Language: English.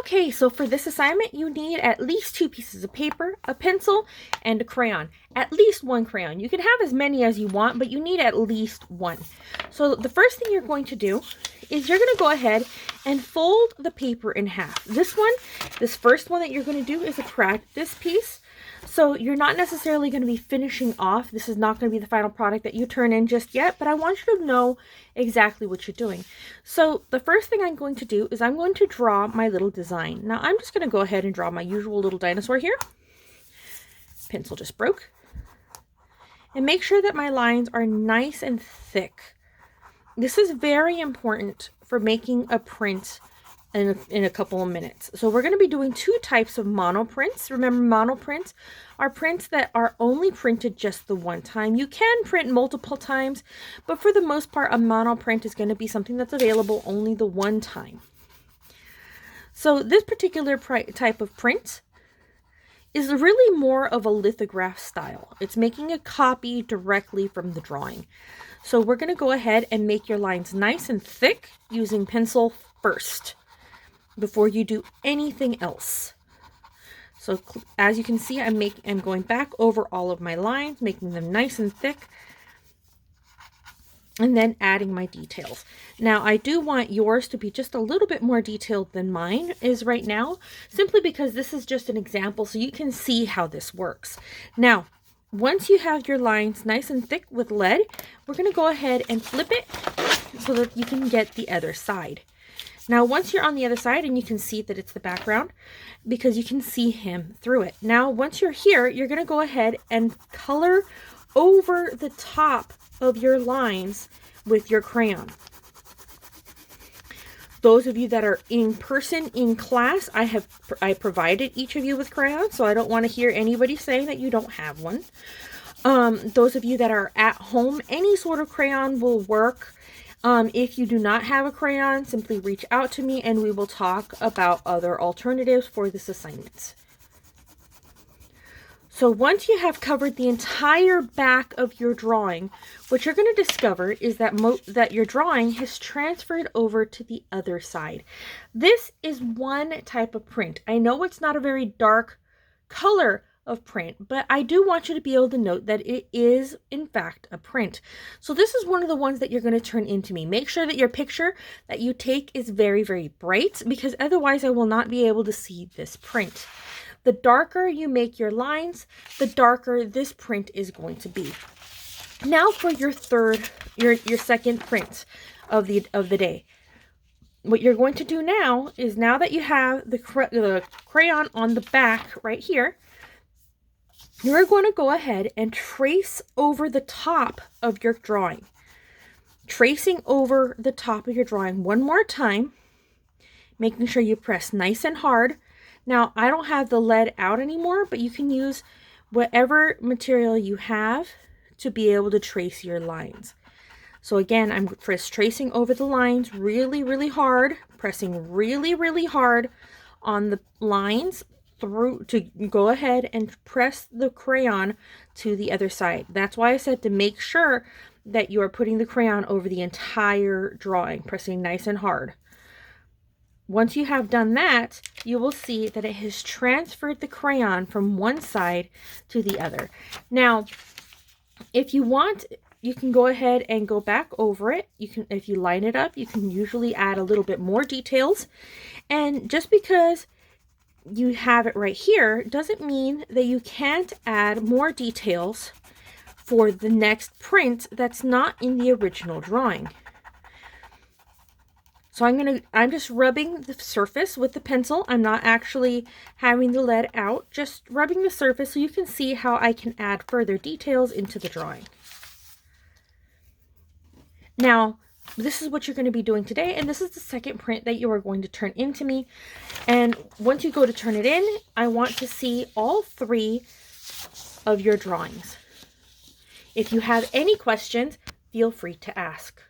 Okay, so for this assignment, you need at least 2 pieces of paper, a pencil, and a crayon. At least 1 crayon. You can have as many as you want, but you need at least 1. So the first thing you're going to do is you're going to go ahead and fold the paper in half. This first one that you're going to do is a practice piece. So you're not necessarily going to be finishing off. This is not going to be the final product that you turn in just yet, but I want you to know exactly what you're doing. So the first thing I'm going to do is I'm going to draw my little design. Now I'm just going to go ahead and draw my usual little dinosaur here. Pencil just broke. And make sure that my lines are nice and thick. This is very important for making a print in a couple of minutes. So we're going to be doing 2 types of mono prints. Remember, mono prints are prints that are only printed just the one time. You can print multiple times, but for the most part, a mono print is going to be something that's available only the one time. So this particular type of print is really more of a lithograph style. It's making a copy directly from the drawing. So we're going to go ahead and make your lines nice and thick using pencil first, before you do anything else. So as you can see, I'm going back over all of my lines, making them nice and thick, and then adding my details. Now I do want yours to be just a little bit more detailed than mine is right now, simply because this is just an example so you can see how this works. Now, once you have your lines nice and thick with lead, we're going to go ahead and flip it so that you can get the other side. Now, once you're on the other side, and you can see that it's the background because you can see him through it. Now, once you're here, you're going to go ahead and color over the top of your lines with your crayon. Those of you that are in person in class, I provided each of you with crayons, so I don't want to hear anybody saying that you don't have one. Those of you that are at home, any sort of crayon will work. If you do not have a crayon, simply reach out to me and we will talk about other alternatives for this assignment. So once you have covered the entire back of your drawing, what you're going to discover is that your drawing has transferred over to the other side. This is one type of print. I know it's not a very dark color of print, but I do want you to be able to note that it is in fact a print. So this is one of the ones that you're going to turn into me. Make sure that your picture that you take is very, very bright, because otherwise I will not be able to see this print. The darker you make your lines, the darker this print is going to be. Now for your second print of the day. What you're going to do now is, now that you have the crayon on the back right here, you're going to go ahead and trace over the top of your drawing. Tracing over the top of your drawing one more time, making sure you press nice and hard. Now, I don't have the lead out anymore, but you can use whatever material you have to be able to trace your lines. So again, I'm just tracing over the lines really, really hard, pressing really, really hard on the lines through to go ahead and press the crayon to the other side. That's why I said to make sure that you are putting the crayon over the entire drawing, pressing nice and hard. Once you have done that, you will see that it has transferred the crayon from one side to the other. Now, if you want, you can go ahead and go back over it. You can, if you line it up, you can usually add a little bit more details. And just because you have it right here doesn't mean that you can't add more details for the next print that's not in the original drawing. So I'm just rubbing the surface with the pencil. I'm not actually having the lead out, just rubbing the surface so you can see how I can add further details into the drawing. Now, this is what you're going to be doing today, and this is the second print that you are going to turn into me. And once you go to turn it in, I want to see all 3 of your drawings. If you have any questions, feel free to ask.